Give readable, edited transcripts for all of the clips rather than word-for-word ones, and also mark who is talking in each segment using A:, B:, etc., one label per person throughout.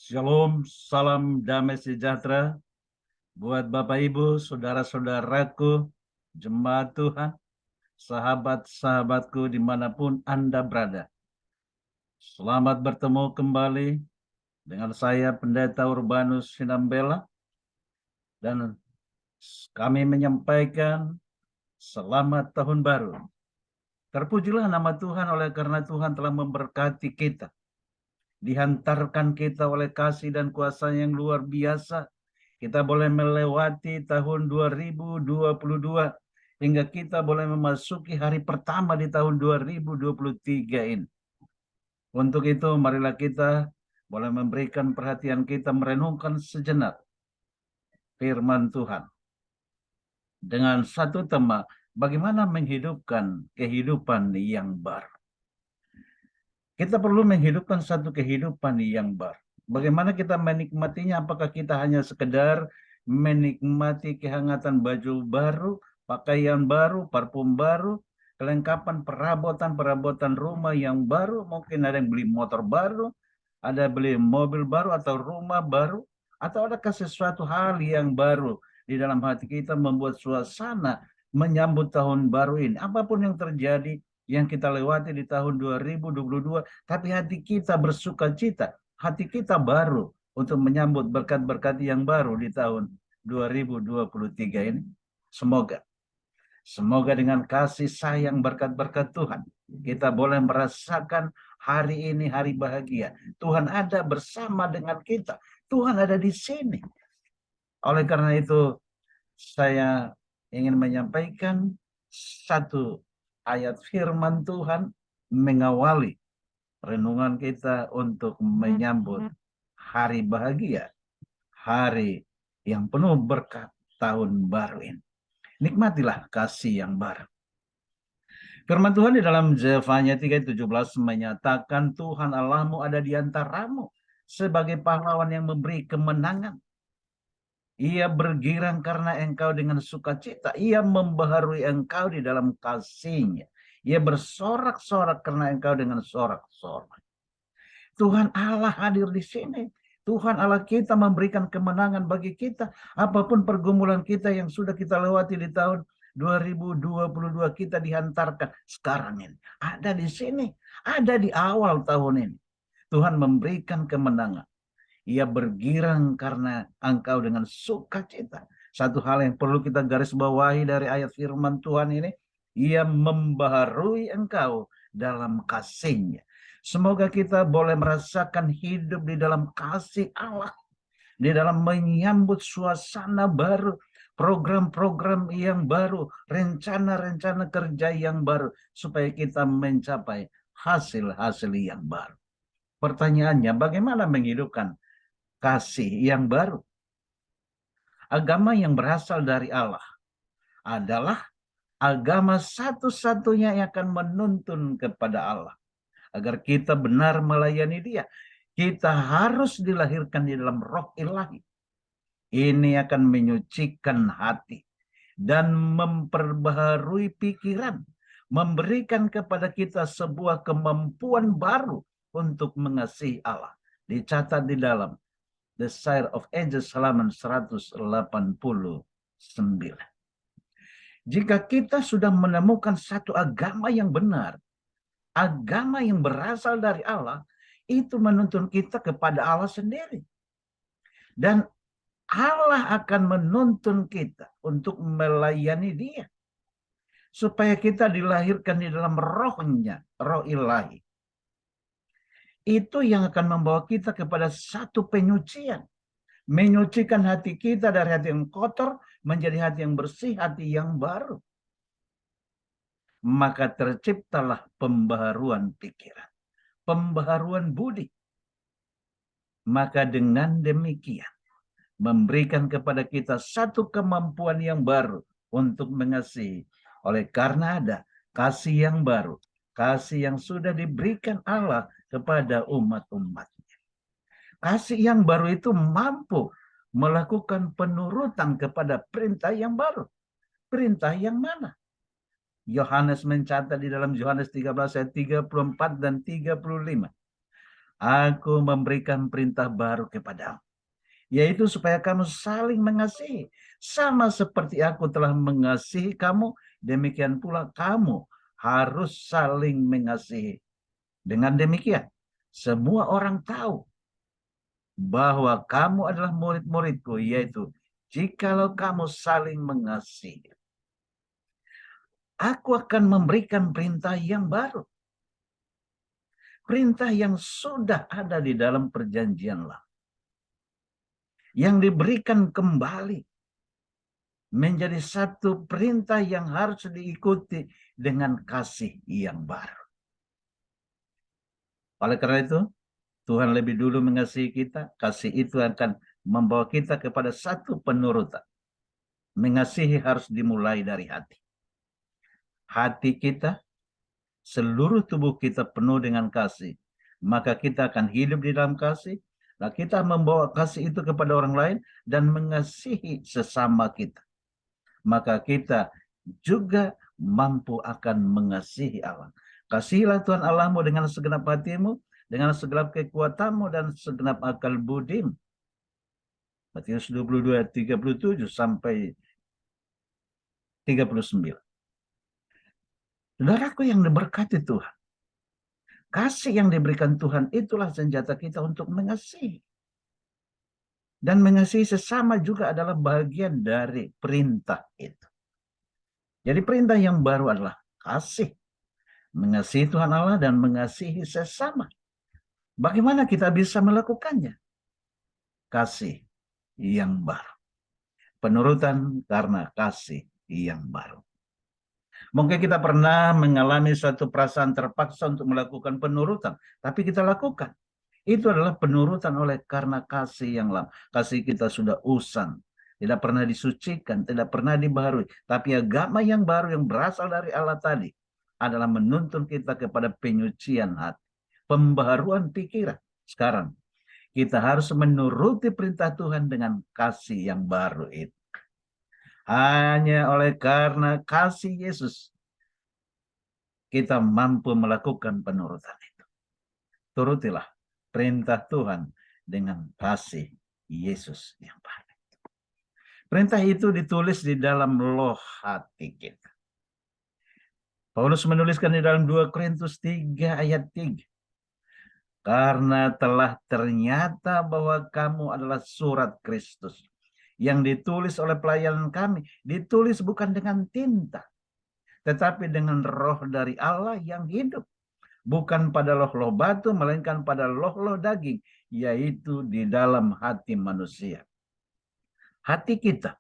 A: Shalom, salam damai sejahtera buat Bapak Ibu, saudara-saudaraku, jemaat Tuhan, sahabat-sahabatku dimanapun Anda berada. Selamat bertemu kembali dengan saya Pendeta Urbanus Sinambela, dan kami menyampaikan selamat tahun baru. Terpujilah nama Tuhan oleh karena Tuhan telah memberkati kita. Dihantarkan kita oleh kasih dan kuasa yang luar biasa. Kita boleh melewati tahun 2022 hingga kita boleh memasuki hari pertama di tahun 2023 ini. Untuk itu marilah kita boleh memberikan perhatian kita merenungkan sejenak firman Tuhan dengan satu tema, bagaimana menghidupkan kehidupan yang baru. Kita perlu menghidupkan satu kehidupan yang baru. Bagaimana kita menikmatinya? Apakah kita hanya sekedar menikmati kehangatan baju baru, pakaian baru, parfum baru, kelengkapan perabotan rumah yang baru, mungkin ada yang beli motor baru, ada beli mobil baru atau rumah baru, atau adakah sesuatu hal yang baru di dalam hati kita membuat suasana menyambut tahun baru ini? Apapun yang terjadi, yang kita lewati di tahun 2022, tapi hati kita bersuka cita, hati kita baru untuk menyambut berkat-berkat yang baru di tahun 2023 ini. Semoga dengan kasih sayang berkat-berkat Tuhan, kita boleh merasakan hari ini hari bahagia. Tuhan ada bersama dengan kita. Tuhan ada di sini. Oleh karena itu, saya ingin menyampaikan satu ayat firman Tuhan mengawali renungan kita untuk menyambut hari bahagia, hari yang penuh berkat tahun baru ini. Nikmatilah kasih yang baru. Firman Tuhan di dalam Zefanya 3:17 menyatakan Tuhan Allahmu ada di antaramu sebagai pahlawan yang memberi kemenangan. Ia bergirang karena engkau dengan sukacita. Ia membaharui engkau di dalam kasih-Nya. Ia bersorak-sorak karena engkau dengan sorak-sorak. Tuhan Allah hadir di sini. Tuhan Allah kita memberikan kemenangan bagi kita. Apapun pergumulan kita yang sudah kita lewati di tahun 2022, kita dihantarkan sekarang ini. Ada di sini. Ada di awal tahun ini. Tuhan memberikan kemenangan. Ia bergirang karena engkau dengan sukacita. Satu hal yang perlu kita garis bawahi dari ayat firman Tuhan ini, ia membaharui engkau dalam kasih-Nya. Semoga kita boleh merasakan hidup di dalam kasih Allah, di dalam menyambut suasana baru, program-program yang baru, rencana-rencana kerja yang baru, supaya kita mencapai hasil-hasil yang baru. Pertanyaannya, bagaimana menghidupkan kasih yang baru? Agama yang berasal dari Allah adalah agama satu-satunya yang akan menuntun kepada Allah. Agar kita benar melayani Dia, kita harus dilahirkan di dalam roh ilahi. Ini akan menyucikan hati dan memperbaharui pikiran, memberikan kepada kita sebuah kemampuan baru untuk mengasihi Allah. Dicatat di dalam The Sire of Ages halaman 189. Jika kita sudah menemukan satu agama yang benar, agama yang berasal dari Allah, itu menuntun kita kepada Allah sendiri. Dan Allah akan menuntun kita untuk melayani Dia. Supaya kita dilahirkan di dalam rohnya, roh ilahi. Itu yang akan membawa kita kepada satu penyucian. Menyucikan hati kita dari hati yang kotor menjadi hati yang bersih, hati yang baru. Maka terciptalah pembaharuan pikiran, pembaharuan budi. Maka dengan demikian memberikan kepada kita satu kemampuan yang baru untuk mengasihi. Oleh karena ada kasih yang baru, kasih yang sudah diberikan Allah kepada umat-umatnya. Kasih yang baru itu mampu melakukan penurutan kepada perintah yang baru. Perintah yang mana? Yohanes mencatat di dalam Yohanes 13 ayat 34 dan 35. Aku memberikan perintah baru kepadamu, yaitu supaya kamu saling mengasihi. Sama seperti aku telah mengasihi kamu, demikian pula kamu harus saling mengasihi. Dengan demikian, semua orang tahu bahwa kamu adalah murid-muridku, yaitu jikalau kamu saling mengasihi. Aku akan memberikan perintah yang baru. Perintah yang sudah ada di dalam perjanjian lama. Yang diberikan kembali menjadi satu perintah yang harus diikuti dengan kasih yang baru. Oleh karena itu, Tuhan lebih dulu mengasihi kita, kasih itu akan membawa kita kepada satu penurutan. Mengasihi harus dimulai dari hati. Hati kita, seluruh tubuh kita penuh dengan kasih. Maka kita akan hidup di dalam kasih. Nah, kita membawa kasih itu kepada orang lain dan mengasihi sesama kita. Maka kita juga mampu akan mengasihi Allah. Kasihilah Tuhan Allahmu dengan segenap hatimu, dengan segenap kekuatanmu dan segenap akal budimu. Matius 22, 37 sampai 39. Saudaraku yang diberkati Tuhan, kasih yang diberikan Tuhan itulah senjata kita untuk mengasihi. Dan mengasihi sesama juga adalah bagian dari perintah itu. Jadi perintah yang baru adalah kasih. Mengasihi Tuhan Allah dan mengasihi sesama. Bagaimana kita bisa melakukannya? Kasih yang baru. Penurutan karena kasih yang baru. Mungkin kita pernah mengalami suatu perasaan terpaksa untuk melakukan penurutan, tapi kita lakukan. Itu adalah penurutan oleh karena kasih yang lama. Kasih kita sudah usang, tidak pernah disucikan, tidak pernah dibaharui. Tapi agama yang baru yang berasal dari Allah tadi adalah menuntun kita kepada penyucian hati, pembaharuan pikiran. Sekarang kita harus menuruti perintah Tuhan dengan kasih yang baru itu. Hanya oleh karena kasih Yesus kita mampu melakukan penurutan itu. Turutilah perintah Tuhan dengan kasih Yesus yang baru. Perintah itu ditulis di dalam loh hati kita. Paulus menuliskan di dalam 2 Korintus 3 ayat 3. Karena telah ternyata bahwa kamu adalah surat Kristus yang ditulis oleh pelayan kami, ditulis bukan dengan tinta, tetapi dengan roh dari Allah yang hidup. Bukan pada loh-loh batu, melainkan pada loh-loh daging, yaitu di dalam hati manusia. Hati kita,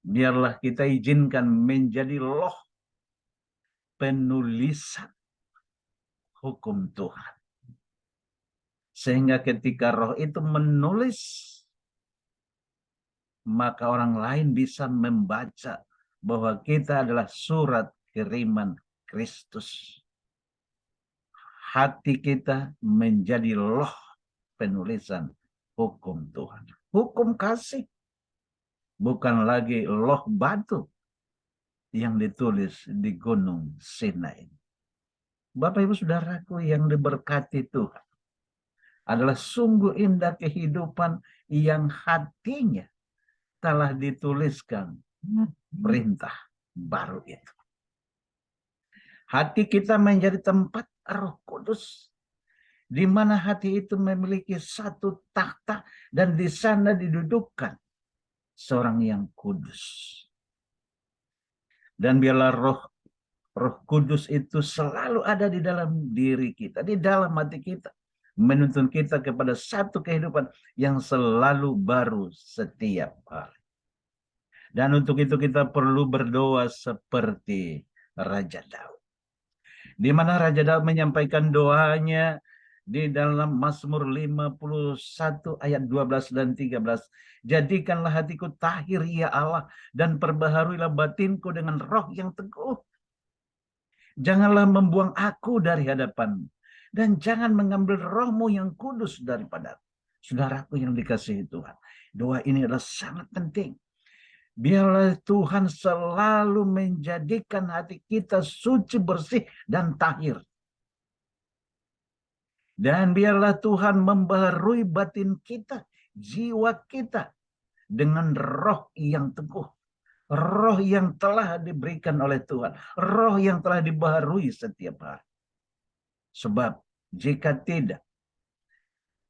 A: biarlah kita izinkan menjadi loh penulisan hukum Tuhan. Sehingga ketika roh itu menulis, maka orang lain bisa membaca bahwa kita adalah surat kiriman Kristus. Hati kita menjadi loh penulisan hukum Tuhan. Hukum kasih. Bukan lagi loh batu yang ditulis di Gunung Sinai. Bapak Ibu Saudaraku yang diberkati Tuhan. Adalah sungguh indah kehidupan yang hatinya telah dituliskan perintah baru itu. Hati kita menjadi tempat Roh Kudus, di mana hati itu memiliki satu takhta dan di sana didudukkan seorang yang kudus. Dan biarlah Roh Kudus itu selalu ada di dalam diri kita, di dalam hati kita, menuntun kita kepada satu kehidupan yang selalu baru setiap hari. Dan untuk itu kita perlu berdoa seperti Raja Daud. Di mana Raja Daud menyampaikan doanya di dalam Mazmur 51 ayat 12 dan 13. Jadikanlah hatiku tahir ya Allah, dan perbaharuilah batinku dengan roh yang teguh. Janganlah membuang aku dari hadapan, dan jangan mengambil rohmu yang kudus daripada saudaraku yang dikasihi Tuhan. Doa ini adalah sangat penting. Biarlah Tuhan selalu menjadikan hati kita suci, bersih, dan tahir. Dan biarlah Tuhan membaharui batin kita, jiwa kita, dengan roh yang teguh. Roh yang telah diberikan oleh Tuhan. Roh yang telah dibaharui setiap hari. Sebab jika tidak,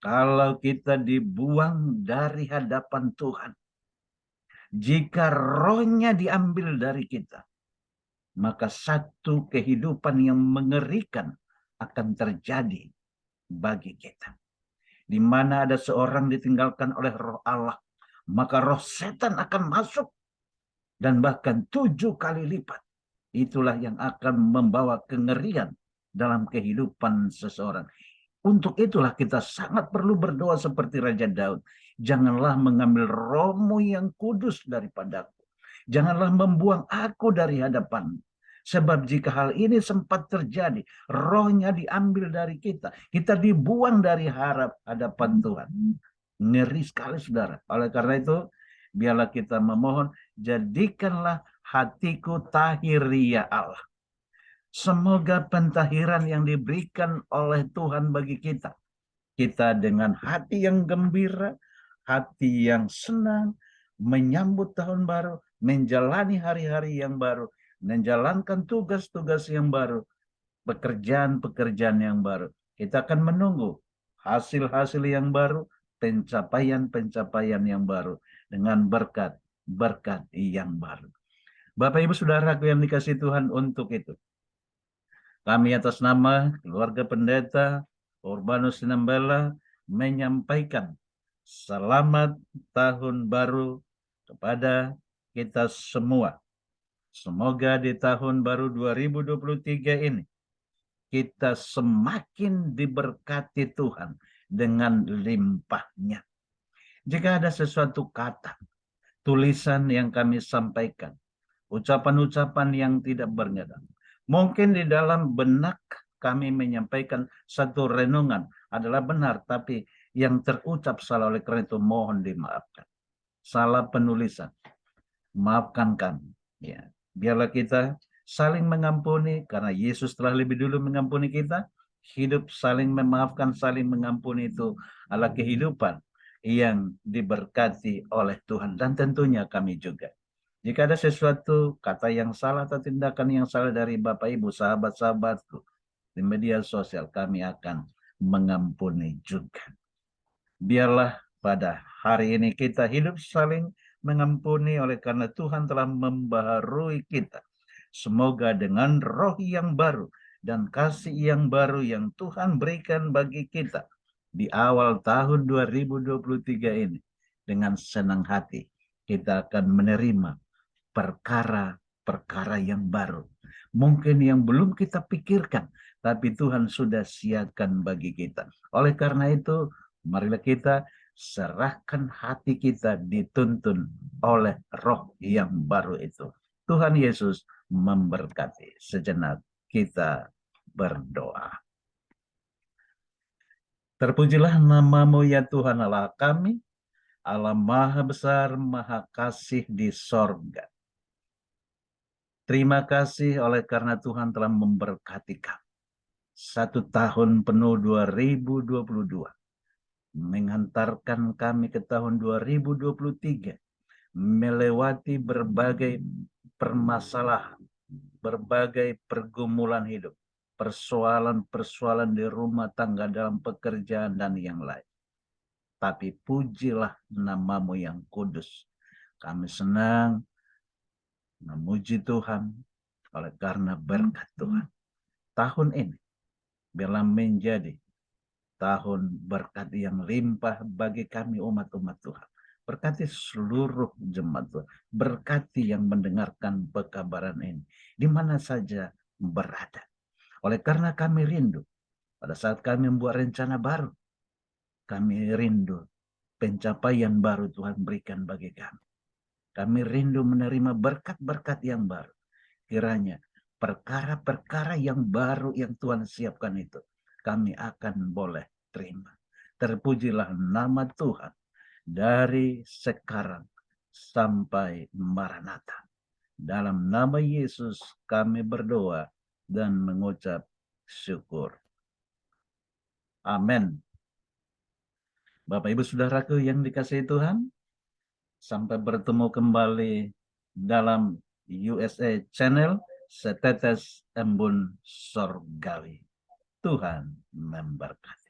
A: kalau kita dibuang dari hadapan Tuhan, jika rohnya diambil dari kita, maka satu kehidupan yang mengerikan akan terjadi bagi kita. Di mana ada seorang ditinggalkan oleh roh Allah, maka roh setan akan masuk dan bahkan 7 kali lipat. Itulah yang akan membawa kengerian dalam kehidupan seseorang. Untuk itulah kita sangat perlu berdoa seperti Raja Daud. Janganlah mengambil rohmu yang kudus daripadaku. Janganlah membuang aku dari hadapan. Sebab jika hal ini sempat terjadi, rohnya diambil dari kita. Kita dibuang dari hadapan Tuhan. Ngeri sekali saudara. Oleh karena itu, biarlah kita memohon, jadikanlah hatiku tahir ya Allah. Semoga pentahiran yang diberikan oleh Tuhan bagi kita. Kita dengan hati yang gembira, hati yang senang, menyambut tahun baru, menjalani hari-hari yang baru, menjalankan tugas-tugas yang baru, pekerjaan-pekerjaan yang baru. Kita akan menunggu hasil-hasil yang baru, pencapaian-pencapaian yang baru, dengan berkat-berkat yang baru. Bapak Ibu Saudaraku yang dikasihi Tuhan, untuk itu kami atas nama keluarga pendeta Urbanus Sinambela menyampaikan selamat tahun baru kepada kita semua. Semoga di tahun baru 2023 ini kita semakin diberkati Tuhan dengan limpahnya. Jika ada sesuatu kata, tulisan yang kami sampaikan, ucapan-ucapan yang tidak berngeda, mungkin di dalam benak kami menyampaikan satu renungan adalah benar, tapi yang terucap salah, oleh karena itu mohon dimaafkan. Salah penulisan, maafkan kami. Ya, biarlah kita saling mengampuni karena Yesus telah lebih dulu mengampuni kita. Hidup saling memaafkan, saling mengampuni itu adalah kehidupan yang diberkati oleh Tuhan, dan tentunya kami juga. Jika ada sesuatu kata yang salah atau tindakan yang salah dari Bapak Ibu, sahabat-sahabatku di media sosial, kami akan mengampuni juga. Biarlah pada hari ini kita hidup saling mengampuni oleh karena Tuhan telah membaharui kita. Semoga dengan roh yang baru dan kasih yang baru yang Tuhan berikan bagi kita di awal tahun 2023 ini, dengan senang hati kita akan menerima perkara-perkara yang baru. Mungkin yang belum kita pikirkan, tapi Tuhan sudah siapkan bagi kita. Oleh karena itu, marilah kita serahkan hati kita dituntun oleh roh yang baru itu. Tuhan Yesus memberkati. Sejenak kita berdoa. Terpujilah nama-Mu ya Tuhan Allah kami, Allah Maha Besar, Maha Kasih di sorga. Terima kasih oleh karena Tuhan telah memberkati kami. 1 tahun penuh 2022. Menghantarkan kami ke tahun 2023. Melewati berbagai permasalahan, berbagai pergumulan hidup, persoalan-persoalan di rumah tangga, dalam pekerjaan, dan yang lain. Tapi pujilah nama-Mu yang kudus. Kami senang memuji Tuhan oleh karena berkat Tuhan. Tahun ini biarlah menjadi tahun berkat yang limpah bagi kami umat-umat Tuhan. Berkati seluruh jemaat Tuhan. Berkati yang mendengarkan pekabaran ini, di mana saja berada. Oleh karena kami rindu, pada saat kami membuat rencana baru, kami rindu pencapaian baru Tuhan berikan bagi kami. Kami rindu menerima berkat-berkat yang baru. Kiranya perkara-perkara yang baru yang Tuhan siapkan itu, kami akan boleh terima. Terpujilah nama Tuhan dari sekarang sampai Maranatha. Dalam nama Yesus kami berdoa dan mengucap syukur. Amin. Bapak Ibu Saudaraku yang dikasihi Tuhan, sampai bertemu kembali dalam USA Channel Setetes Embun Sorgawi. Tuhan memberkati.